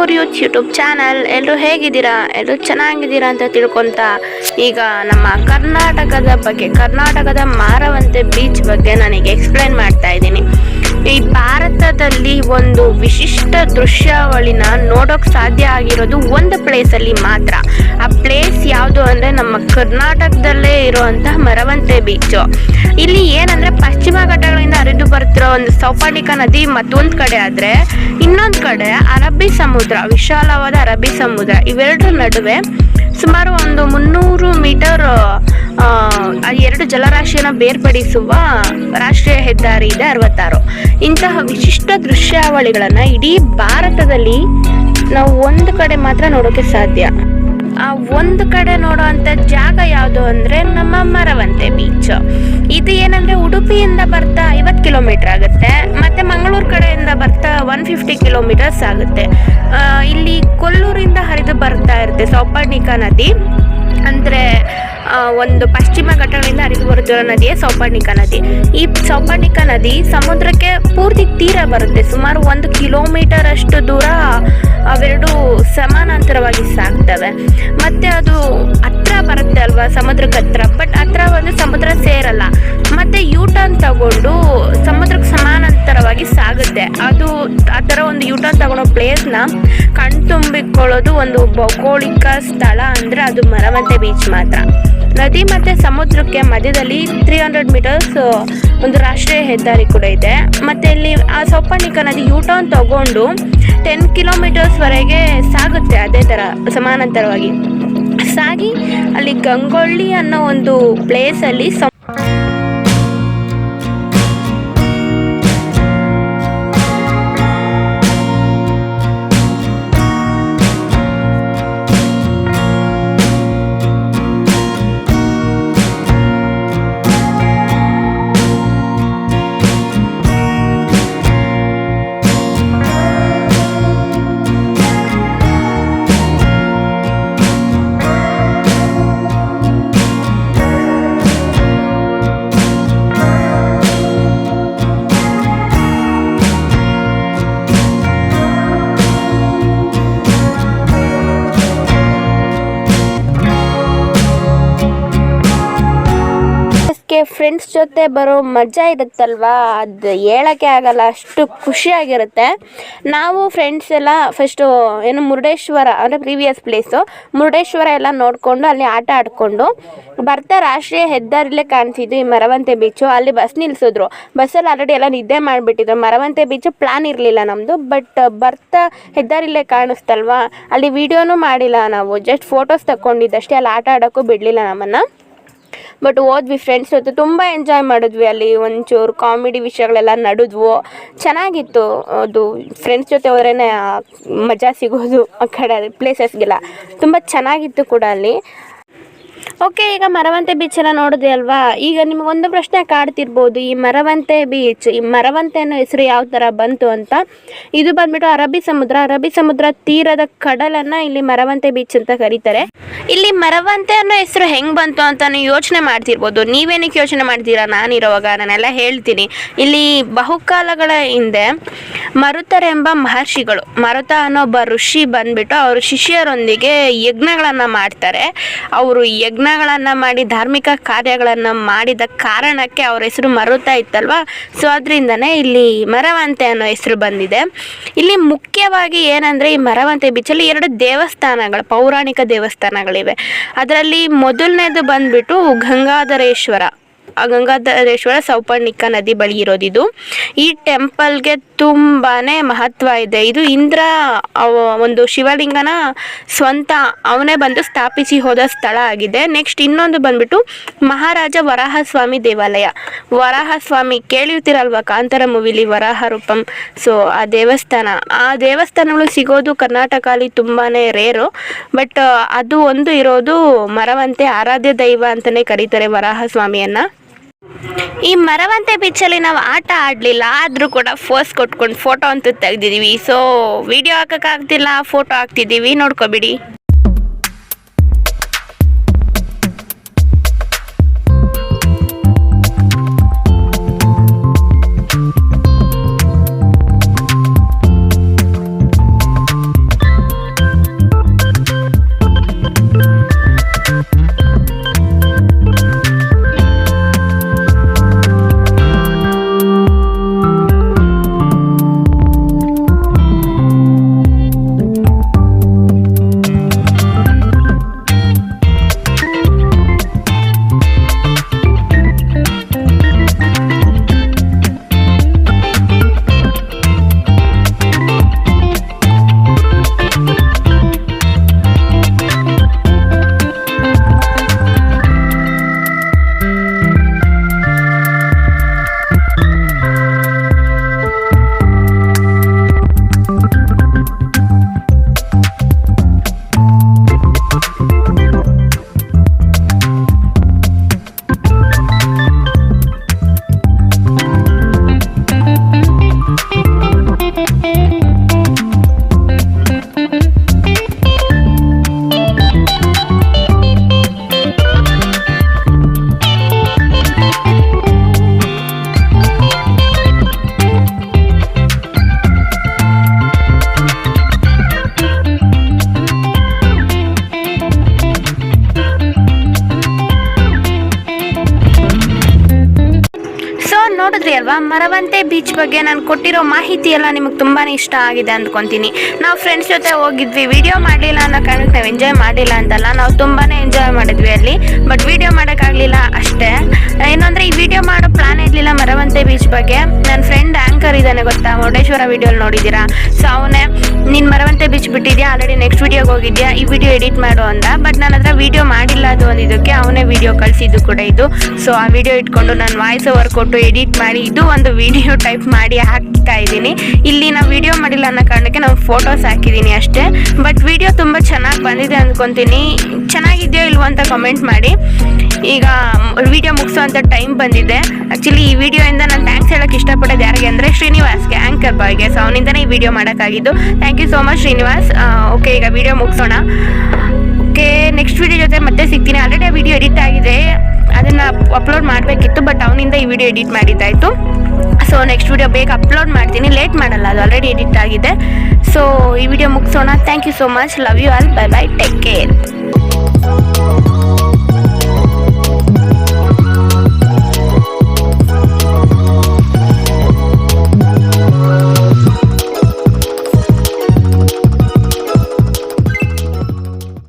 Four youth YouTube channel. ಎಲ್ಲರೂ ಹೇಗಿದ್ದೀರಾ? ಎಲ್ಲರೂ ಚೆನ್ನಾಗಿದ್ದೀರಾ ಅಂತ ತಿಳ್ಕೊತಾ ಈಗ ನಮ್ಮ ಕರ್ನಾಟಕದ ಮಾರವಂತೆ ಬೀಚ್ ಬಗ್ಗೆ ನನಗೆ ಎಕ್ಸ್ಪ್ಲೈನ್ ಮಾಡ್ತಾ ಇದ್ದೀನಿ. ಈ ಭಾರತದಲ್ಲಿ ಒಂದು ವಿಶಿಷ್ಟ ದೃಶ್ಯಾವಳಿನ ನೋಡೋಕೆ ಸಾಧ್ಯ ಆಗಿರೋದು ಒಂದು ಪ್ಲೇಸಲ್ಲಿ ಮಾತ್ರ. ಆ ಪ್ಲೇಸ್ ಯಾವುದು ಅಂದರೆ ನಮ್ಮ ಕರ್ನಾಟಕದಲ್ಲೇ ಇರುವಂತಹ ಮರವಂತೆ ಬೀಚು. ಇಲ್ಲಿ ಏನಂದರೆ ಪಶ್ಚಿಮ ಘಟ್ಟಗಳಿಂದ ಹರಿದು ಬರ್ತಿರೋ ಒಂದು ಸೌಪರ್ಣಿಕ ನದಿ ಮತ್ತೊಂದು ಕಡೆ ಆದರೆ, ಇನ್ನೊಂದು ಕಡೆ ಅರಬ್ಬಿ ಸಮುದ್ರ, ವಿಶಾಲವಾದ ಅರಬ್ಬಿ ಸಮುದ್ರ. ಇವೆರಡರ ನಡುವೆ ಸುಮಾರು ಒಂದು 300 ಮೀಟರ್ ಎರಡು ಜಲರಾಶಿಯನ್ನು ಬೇರ್ಪಡಿಸುವ ರಾಷ್ಟ್ರೀಯ ಹೆದ್ದಾರಿ ಇದೆ 66. ಇಂತಹ ವಿಶಿಷ್ಟ ದೃಶ್ಯಾವಳಿಗಳನ್ನು ಇಡೀ ಭಾರತದಲ್ಲಿ ನಾವು ಒಂದು ಕಡೆ ಮಾತ್ರ ನೋಡೋಕೆ ಸಾಧ್ಯ. ಆ ಒಂದು ಕಡೆ ನೋಡುವಂಥ ಜಾಗ ಯಾವುದು ಅಂದರೆ ನಮ್ಮ ಮರವಂತೆ ಬೀಚ್. ಇದು ಏನಂದರೆ ಉಡುಪಿಯಿಂದ ಬರ್ತಾ 50 ಕಿಲೋಮೀಟರ್ ಆಗುತ್ತೆ, ಮತ್ತು ಮಂಗಳೂರು ಕಡೆಯಿಂದ ಬರ್ತಾ 150 ಕಿಲೋಮೀಟರ್ಸ್ ಆಗುತ್ತೆ. ಇಲ್ಲಿ ಕೊಲ್ಲೂರಿಂದ ಹರಿದು ಬರ್ತಾ ಇರುತ್ತೆ ಸೌಪರ್ಣಿಕ ನದಿ. ಅಂದರೆ ಒಂದು ಪಶ್ಚಿಮ ಘಟ್ಟಗಳಿಂದ ಹರಿದು ಬರುತ್ತಿರೋ ನದಿಯೇ ಸೌಪರ್ಣಿಕ ನದಿ. ಈ ಸೌಪರ್ಣಿಕ ನದಿ ಸಮುದ್ರಕ್ಕೆ ಪೂರ್ತಿ ತೀರ ಬರುತ್ತೆ. ಸುಮಾರು 1 ಕಿಲೋಮೀಟರ್ ಅಷ್ಟು ದೂರ ಅವೆರಡು ಸಮಾನಾಂತರವಾಗಿ ಸಾಗ್ತವೆ. ಮತ್ತು ಅದು ಹತ್ರ ಬರುತ್ತೆ ಅಲ್ವಾ, ಸಮುದ್ರಕ್ಕೆ ಹತ್ರ. ಬಟ್ ಹತ್ರ ಒಂದು ಸಮುದ್ರ ಸೇರಲ್ಲ. ಮತ್ತು ಯೂಟರ್ನ್ ತಗೊಂಡು ಸಮುದ್ರಕ್ಕೆ ಸಮಾನಾಂತರವಾಗಿ ಸಾಗುತ್ತೆ. ಅದು ಆ ಥರ ಒಂದು ಯೂಟರ್ನ್ ತಗೊಳ್ಳೋ ಪ್ಲೇಸ್ನ ಕಣ್ತುಂಬಿಕೊಳ್ಳೋದು ಒಂದು ಭೌಗೋಳಿಕ ಸ್ಥಳ ಅಂದರೆ ಅದು ಮರವಂತೆ ಬೀಚ್ ಮಾತ್ರ. ನದಿ ಮತ್ತು ಸಮುದ್ರಕ್ಕೆ ಮಧ್ಯದಲ್ಲಿ 300 ಮೀಟರ್ಸ್ ಒಂದು ರಾಷ್ಟ್ರೀಯ ಹೆದ್ದಾರಿ ಕೂಡ ಇದೆ. ಮತ್ತು ಇಲ್ಲಿ ಆ ಸೌಪರ್ಣಿಕ ನದಿ ಯೂಟರ್ನ್ ತಗೊಂಡು 10 ಕಿಲೋಮೀಟರ್ಸ್ವರೆಗೆ ಸಾಗುತ್ತೆ. ಅದೇ ಥರ ಸಮಾನಾಂತರವಾಗಿ ಸಾಗಿ ಅಲ್ಲಿ ಗಂಗೊಳ್ಳಿ ಅನ್ನೋ ಒಂದು ಪ್ಲೇಸಲ್ಲಿ ಫ್ರೆಂಡ್ಸ್ ಜೊತೆ ಬರೋ ಮಜಾ ಇರುತ್ತಲ್ವಾ, ಅದು ಹೇಳೋಕ್ಕೆ ಆಗಲ್ಲ, ಅಷ್ಟು ಖುಷಿಯಾಗಿರುತ್ತೆ. ನಾವು ಫ್ರೆಂಡ್ಸ್ ಎಲ್ಲ ಫಸ್ಟು ಮುರುಡೇಶ್ವರ ಅಂದರೆ ಪ್ರೀವಿಯಸ್ ಪ್ಲೇಸು ಮುರುಡೇಶ್ವರ ಎಲ್ಲ ನೋಡಿಕೊಂಡು ಅಲ್ಲಿ ಆಟ ಆಡಿಕೊಂಡು ಬರ್ತಾ ರಾಷ್ಟ್ರೀಯ ಹೆದ್ದಾರಿಲೇ ಕಾಣಿಸಿದ್ದು ಈ ಮರವಂತೆ ಬೀಚು. ಅಲ್ಲಿ ಬಸ್ ನಿಲ್ಲಿಸಿದ್ರು. ಬಸ್ಸಲ್ಲಿ ಆಲ್ರೆಡಿ ಎಲ್ಲ ನಿದ್ದೆ ಮಾಡಿಬಿಟ್ಟಿದ್ರು. ಮರವಂತೆ ಬೀಚು ಪ್ಲ್ಯಾನ್ ಇರಲಿಲ್ಲ ನಮ್ಮದು. ಬಟ್ ಬರ್ತಾ ಹೆದ್ದಾರಿಲೇ ಕಾಣಿಸ್ತಲ್ವಾ, ಅಲ್ಲಿ ವೀಡಿಯೋನೂ ಮಾಡಿಲ್ಲ ನಾವು, ಜಸ್ಟ್ ಫೋಟೋಸ್ ತಗೊಂಡಿದ್ದಷ್ಟೇ. ಅಲ್ಲಿ ಆಟ ಆಡೋಕ್ಕೂ ಬಿಡಲಿಲ್ಲ ನಮ್ಮನ್ನು. ಬಟ್ ಹೋದ್ವಿ ಫ್ರೆಂಡ್ಸ್ ಜೊತೆ, ತುಂಬ ಎಂಜಾಯ್ ಮಾಡಿದ್ವಿ. ಅಲ್ಲಿ ಒಂಚೂರು ಕಾಮಿಡಿ ವಿಷಯಗಳೆಲ್ಲ ನಡೆದ್ವು, ಚೆನ್ನಾಗಿತ್ತು. ಅದು ಫ್ರೆಂಡ್ಸ್ ಜೊತೆ ಹೋದ್ರೇ ಮಜಾ ಸಿಗೋದು ಆ ಕಡೆ ಪ್ಲೇಸಸ್ಗೆಲ್ಲ. ತುಂಬ ಚೆನ್ನಾಗಿತ್ತು ಕೂಡ ಅಲ್ಲಿ. ಓಕೆ, ಈಗ ಮರವಂತೆ ಬೀಚ್ ಎಲ್ಲ ನೋಡಿದೆ ಅಲ್ವಾ. ಈಗ ನಿಮಗೊಂದು ಪ್ರಶ್ನೆ ಕಾಡ್ತಿರ್ಬೋದು, ಈ ಮರವಂತೆ ಬೀಚ್, ಈ ಮರವಂತೆ ಅನ್ನೋ ಹೆಸರು ಯಾವ ಥರ ಬಂತು ಅಂತ. ಇದು ಬಂದ್ಬಿಟ್ಟು ಅರಬ್ಬಿ ಸಮುದ್ರ ತೀರದ ಕಡಲನ್ನು ಇಲ್ಲಿ ಮರವಂತೆ ಬೀಚ್ ಅಂತ ಕರೀತಾರೆ. ಇಲ್ಲಿ ಮರವಂತೆ ಅನ್ನೋ ಹೆಸರು ಹೆಂಗೆ ಬಂತು ಅಂತ ನೀವು ಯೋಚನೆ ಮಾಡ್ತಿರ್ಬೋದು. ನೀವೇನಕ್ಕೆ ಯೋಚನೆ ಮಾಡ್ತೀರಾ? ನಾನಿರೋವಾಗ ನಾನೆಲ್ಲ ಹೇಳ್ತೀನಿ. ಇಲ್ಲಿ ಬಹುಕಾಲಗಳ ಹಿಂದೆ ಮರುತರೆಂಬ ಮಹರ್ಷಿಗಳು, ಮರುತ ಅನ್ನೋ ಒಬ್ಬ ಋಷಿ ಬಂದ್ಬಿಟ್ಟು ಅವ್ರ ಶಿಷ್ಯರೊಂದಿಗೆ ಯಜ್ಞಗಳನ್ನು ಮಾಡ್ತಾರೆ. ಅವರು ಯಜ್ಞಗಳನ್ನು ಮಾಡಿ ಧಾರ್ಮಿಕ ಕಾರ್ಯಗಳನ್ನು ಮಾಡಿದ ಕಾರಣಕ್ಕೆ ಅವ್ರ ಹೆಸರು ಮರುತ ಇತ್ತಲ್ವ. ಸೊ ಅದರಿಂದನೇ ಇಲ್ಲಿ ಮರವಂತೆ ಅನ್ನೋ ಹೆಸರು ಬಂದಿದೆ. ಇಲ್ಲಿ ಮುಖ್ಯವಾಗಿ ಏನಂದರೆ, ಈ ಮರವಂತೆ ಬೀಚಲ್ಲಿ 2 ದೇವಸ್ಥಾನಗಳು, ಪೌರಾಣಿಕ ದೇವಸ್ಥಾನಗಳಿವೆ. ಅದರಲ್ಲಿ ಮೊದಲನೇದು ಬಂದ್ಬಿಟ್ಟು ಗಂಗಾಧರೇಶ್ವರ ಸೌಪರ್ಣಿಕ ನದಿ ಬಳಿ ಇರೋದಿದು. ಈ ಟೆಂಪಲ್ಗೆ ತುಂಬಾ ಮಹತ್ವ ಇದೆ. ಇದು ಇಂದ್ರ ಒಂದು ಶಿವಲಿಂಗನ ಸ್ವಂತ ಅವನೇ ಬಂದು ಸ್ಥಾಪಿಸಿ ಹೋದ ಸ್ಥಳ ಆಗಿದೆ. ನೆಕ್ಸ್ಟ್ ಇನ್ನೊಂದು ಬಂದ್ಬಿಟ್ಟು ಮಹಾರಾಜ ವರಾಹಸ್ವಾಮಿ ದೇವಾಲಯ. ವರಾಹಸ್ವಾಮಿ ಕೇಳಿರ್ತೀರಲ್ವ, ಕಾಂತಾರ ಮೂವಿಲಿ ವರಾಹ ರೂಪಂ. ಸೊ ಆ ದೇವಸ್ಥಾನಗಳು ಸಿಗೋದು ಕರ್ನಾಟಕದಲ್ಲಿ ತುಂಬಾ ರೇರು. ಬಟ್ ಅದು ಒಂದು ಇರೋದು ಮರವಂತೆ ಆರಾಧ್ಯ ದೈವ ಅಂತಲೇ ಕರೀತಾರೆ ವರಾಹಸ್ವಾಮಿಯನ್ನು. ಈ ಮರವಂತೆ ಬೀಚಲ್ಲಿ ನಾವು ಆಟ ಆಡಲಿಲ್ಲ, ಆದರೂ ಕೂಡ ಫೋಸ್ ಕೊಟ್ಕೊಂಡು ಫೋಟೋ ಅಂತೂ ತೆಗ್ದಿದ್ದೀವಿ. ಸೊ ವಿಡಿಯೋ ಹಾಕೋಕ್ಕಾಗ್ತಿಲ್ಲ, ಫೋಟೋ ಹಾಕ್ತಿದ್ದೀವಿ, ನೋಡ್ಕೊಬಿಡಿ. ಅಲ್ವಾ. ಮರವಂತೆ ಬೀಚ್ ಬಗ್ಗೆ ನಾನು ಕೊಟ್ಟಿರೋ ಮಾಹಿತಿ ಎಲ್ಲ ನಿಮಗೆ ತುಂಬಾ ಇಷ್ಟ ಆಗಿದೆ ಅಂದ್ಕೊತೀನಿ. ನಾವು ಫ್ರೆಂಡ್ಸ್ ಜೊತೆ ಹೋಗಿದ್ವಿ, ವಿಡಿಯೋ ಮಾಡಲಿಲ್ಲ ಅನ್ನೋ ಕಾರಣಕ್ಕೆ ನಾವು ಎಂಜಾಯ್ ಮಾಡಿಲ್ಲ ಅಂತಲ್ಲ, ನಾವು ತುಂಬಾ ಎಂಜಾಯ್ ಮಾಡಿದ್ವಿ ಅಲ್ಲಿ. ಬಟ್ ವಿಡಿಯೋ ಮಾಡೋಕ್ಕಾಗಲಿಲ್ಲ ಅಷ್ಟೇ. ಏನಂದರೆ ಈ ವಿಡಿಯೋ ಮಾಡೋ ಪ್ಲಾನ್ ಇರಲಿಲ್ಲ ಮರವಂತೆ ಬೀಚ್ ಬಗ್ಗೆ. ನನ್ನ ಫ್ರೆಂಡ್ ಆ್ಯಂಕರ್ ಇದ್ದಾನೆ ಗೊತ್ತಾ, ಮುರುಡೇಶ್ವರ ವಿಡಿಯೋಲಿ ನೋಡಿದ್ದೀರಾ. ಸೊ ಅವನೇ ನೀನು ಮರವಂತೆ ಬೀಚ್ ಬಿಟ್ಟಿದ್ಯಾ, ಆಲ್ರೆಡಿ ನೆಕ್ಸ್ಟ್ ವಿಡಿಯೋಗೆ ಹೋಗಿದ್ಯಾ, ಈ ವಿಡಿಯೋ ಎಡಿಟ್ ಮಾಡು ಅಂದ. ಬಟ್ ನನ್ನ ಹತ್ರ ವಿಡಿಯೋ ಮಾಡಿಲ್ಲ ಅದು ಒಂದಿದ್ದಕ್ಕೆ, ಅವನೇ ವಿಡಿಯೋ ಕಳಿಸಿದ್ದು ಕೂಡ ಇದು. ಸೊ ಆ ವಿಡಿಯೋ ಇಟ್ಕೊಂಡು ನಾನು ವಾಯ್ಸ್ ಓವರ್ ಕೊಟ್ಟು ಎಡಿಟ್ ಮಾಡಿ ಇದು ಒಂದು ವಿಡಿಯೋ ಟೈಪ್ ಮಾಡಿ ಹಾಕ್ತಾ ಇದ್ದೀನಿ. ಇಲ್ಲಿ ನಾವು ವಿಡಿಯೋ ಮಾಡಿಲ್ಲ ಅನ್ನೋ ಕಾರಣಕ್ಕೆ ನಾವು ಫೋಟೋಸ್ ಹಾಕಿದ್ದೀನಿ ಅಷ್ಟೇ. ಬಟ್ ವಿಡಿಯೋ ತುಂಬ ಚೆನ್ನಾಗಿ ಬಂದಿದೆ ಅಂದ್ಕೊತೀನಿ. ಚೆನ್ನಾಗಿದೆಯೋ ಇಲ್ವೋ ಅಂತ ಕಮೆಂಟ್ ಮಾಡಿ. ಈಗ ವಿಡಿಯೋ ಮುಗಿಸೋವಂಥ ಟೈಮ್ ಬಂದಿದೆ. ಆ್ಯಕ್ಚುಲಿ ಈ ವಿಡಿಯೋಯಿಂದ ನಾನು ಥ್ಯಾಂಕ್ಸ್ ಹೇಳೋಕ್ಕೆ ಇಷ್ಟಪಡೋದು ಯಾರಿಗೆ ಅಂದರೆ ಶ್ರೀನಿವಾಸ್ಗೆ, ಆ್ಯಂಕರ್ ಬಾಯ್ಗೆ. ಸೊ ಅವನಿಂದನೇ ಈ ವಿಡಿಯೋ ಮಾಡೋಕ್ಕಾಗಿದ್ದು. Thank you so much Srinivas. Okay, ಈಗ ವಿಡಿಯೋ ಮುಗಿಸೋಣ. ಓಕೆ, ನೆಕ್ಸ್ಟ್ ವಿಡಿಯೋ ಜೊತೆ ಮತ್ತೆ ಸಿಗ್ತೀನಿ. ಆಲ್ರೆಡಿ ಆ ವಿಡಿಯೋ ಎಡಿಟ್ ಆಗಿದೆ, ಅದನ್ನು ಅಪ್ಲೋಡ್ ಮಾಡಬೇಕಿತ್ತು, ಬಟ್ ಅವನಿಂದ ಈ ವಿಡಿಯೋ ಎಡಿಟ್ ಮಾಡಿದ್ದಾಯಿತು. ಸೊ ನೆಕ್ಸ್ಟ್ ವಿಡಿಯೋ ಬೇಗ ಅಪ್ಲೋಡ್ ಮಾಡ್ತೀನಿ, ಲೇಟ್ ಮಾಡಲ್ಲ, ಅದು ಆಲ್ರೆಡಿ ಎಡಿಟ್ ಆಗಿದೆ. ಸೊ ಈ ವಿಡಿಯೋ ಮುಗಿಸೋಣ. Thank you so much, love you all, bye bye, take care.